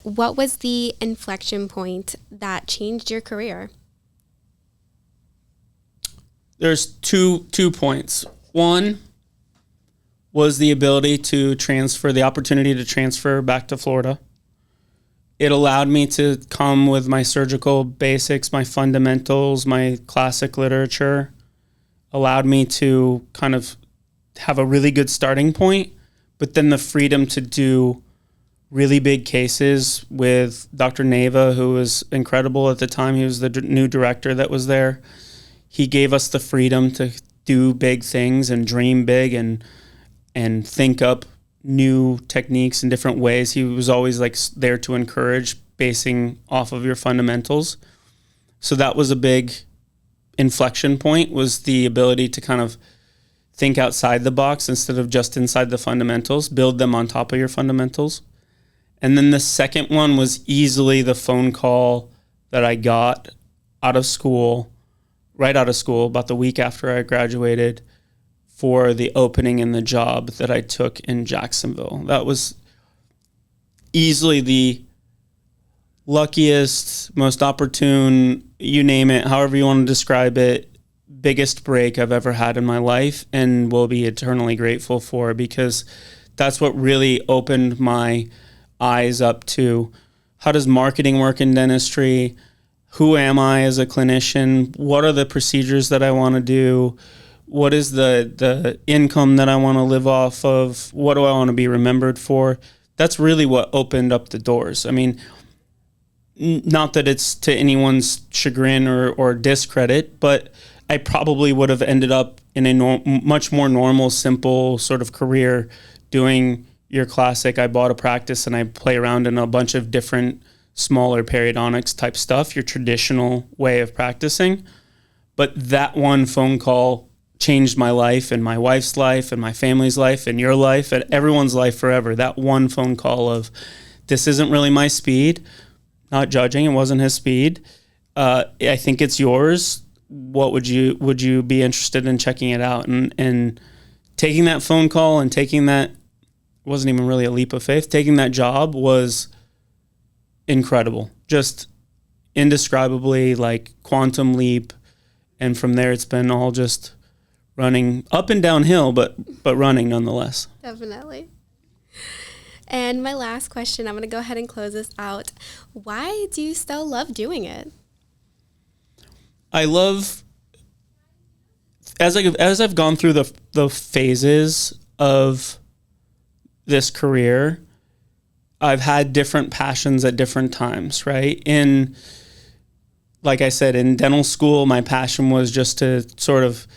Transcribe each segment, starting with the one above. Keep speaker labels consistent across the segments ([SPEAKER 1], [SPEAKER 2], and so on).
[SPEAKER 1] What was the inflection point that changed your career?
[SPEAKER 2] There's two points. One was the ability to the opportunity to transfer back to Florida. It allowed me to come with my surgical basics, my fundamentals, my classic literature, allowed me to kind of have a really good starting point, but then the freedom to do really big cases with Dr. Neva, who was incredible at the time. He was the new director that was there. He gave us the freedom to do big things and dream big and think up new techniques in different ways. He was always like there to encourage basing off of your fundamentals. So that was a big inflection point, was the ability to kind of think outside the box instead of just inside the fundamentals, build them on top of your fundamentals. And then the second one was easily the phone call that I got right out of school, about the week after I graduated, for the opening in the job that I took in Jacksonville. That was easily the luckiest, most opportune, you name it, however you want to describe it, biggest break I've ever had in my life, and will be eternally grateful for, because that's what really opened my eyes up to how does marketing work in dentistry? Who am I as a clinician? What are the procedures that I want to do? What is the income that I want to live off of? What do I want to be remembered for? That's really what opened up the doors. I mean, not that it's to anyone's chagrin or discredit, but I probably would have ended up in a much more normal, simple sort of career doing your classic, I bought a practice and I play around in a bunch of different smaller periodontics type stuff, your traditional way of practicing. But that one phone call changed my life and my wife's life and my family's life and your life and everyone's life forever. That one phone call of, this isn't really my speed, not judging, it wasn't his speed. I think it's yours. What would you be interested in checking it out? And taking that phone call and taking that, wasn't even really a leap of faith, taking that job was incredible. Just indescribably like quantum leap. And from there it's been all just running up and downhill, but running nonetheless. Definitely.
[SPEAKER 1] And my last question, I'm going to go ahead and close this out. Why do you still love doing it?
[SPEAKER 2] I love, as I've gone through the phases of this career, I've had different passions at different times, right? Like I said, in dental school, my passion was just to sort of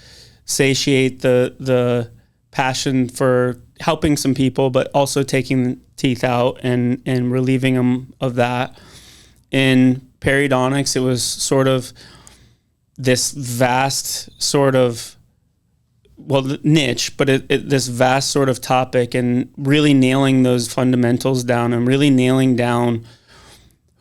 [SPEAKER 2] satiate the passion for helping some people, but also taking teeth out and relieving them of that. In periodontics, it was sort of this vast sort of, niche, but this vast sort of topic, and really nailing those fundamentals down and really nailing down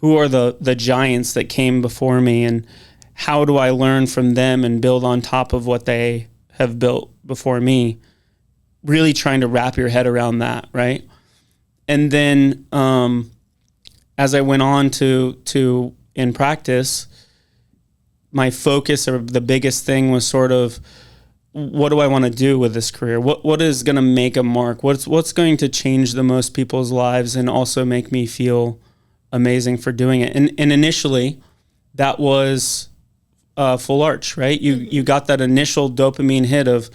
[SPEAKER 2] who are the giants that came before me and how do I learn from them and build on top of what they have built before me. Really trying to wrap your head around that, right? And then as I went on to in practice, my focus, or the biggest thing, was sort of, what do I want to do with this career? What is going to make a mark? What's going to change the most people's lives and also make me feel amazing for doing it? And initially, that was full arch, right? You got that initial dopamine hit of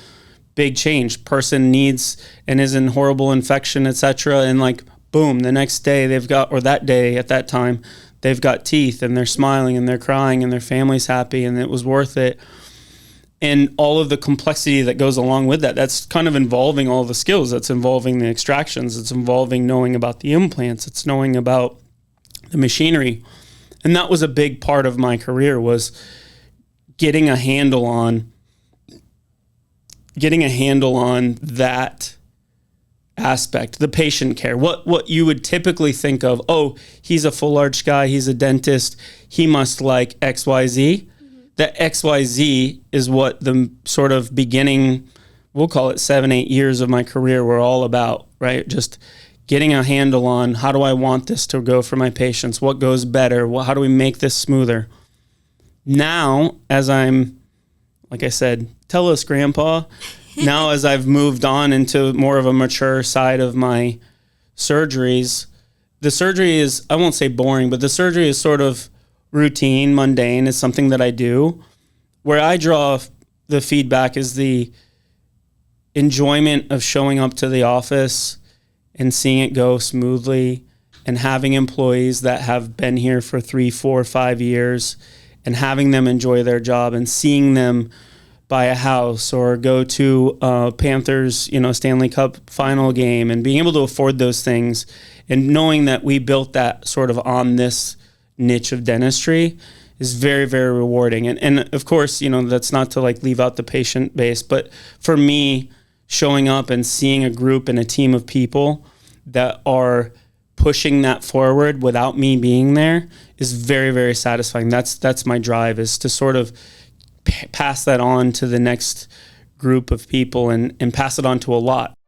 [SPEAKER 2] big change. Person needs and is in horrible infection, etc. And like, boom, the next day or that day at that time, they've got teeth and they're smiling and they're crying and their family's happy and it was worth it. And all of the complexity that goes along with that, that's kind of involving all the skills. That's involving the extractions. It's involving knowing about the implants. It's knowing about the machinery. And that was a big part of my career, was getting a handle on that aspect, the patient care, what you would typically think of, oh, he's a full arch guy, he's a dentist, he must like XYZ. That XYZ is what the sort of beginning, we'll call it 7-8 years of my career were all about, right? Just getting a handle on how do I want this to go for my patients? What goes better? How do we make this smoother? Now, as I'm, like I said, tell us, Grandpa. Now, as I've moved on into more of a mature side of my surgeries, the surgery is, I won't say boring, but the surgery is sort of routine, mundane. It's something that I do. Where I draw the feedback is the enjoyment of showing up to the office and seeing it go smoothly, and having employees that have been here for 3, 4, 5 years and having them enjoy their job, and seeing them buy a house or go to Panthers, Stanley Cup final game, and being able to afford those things, and knowing that we built that sort of on this niche of dentistry is very, very rewarding. And of course, that's not to like leave out the patient base, but for me, showing up and seeing a group and a team of people that are pushing that forward without me being there is very, very satisfying. That's my drive, is to sort of pass that on to the next group of people, and pass it on to a lot.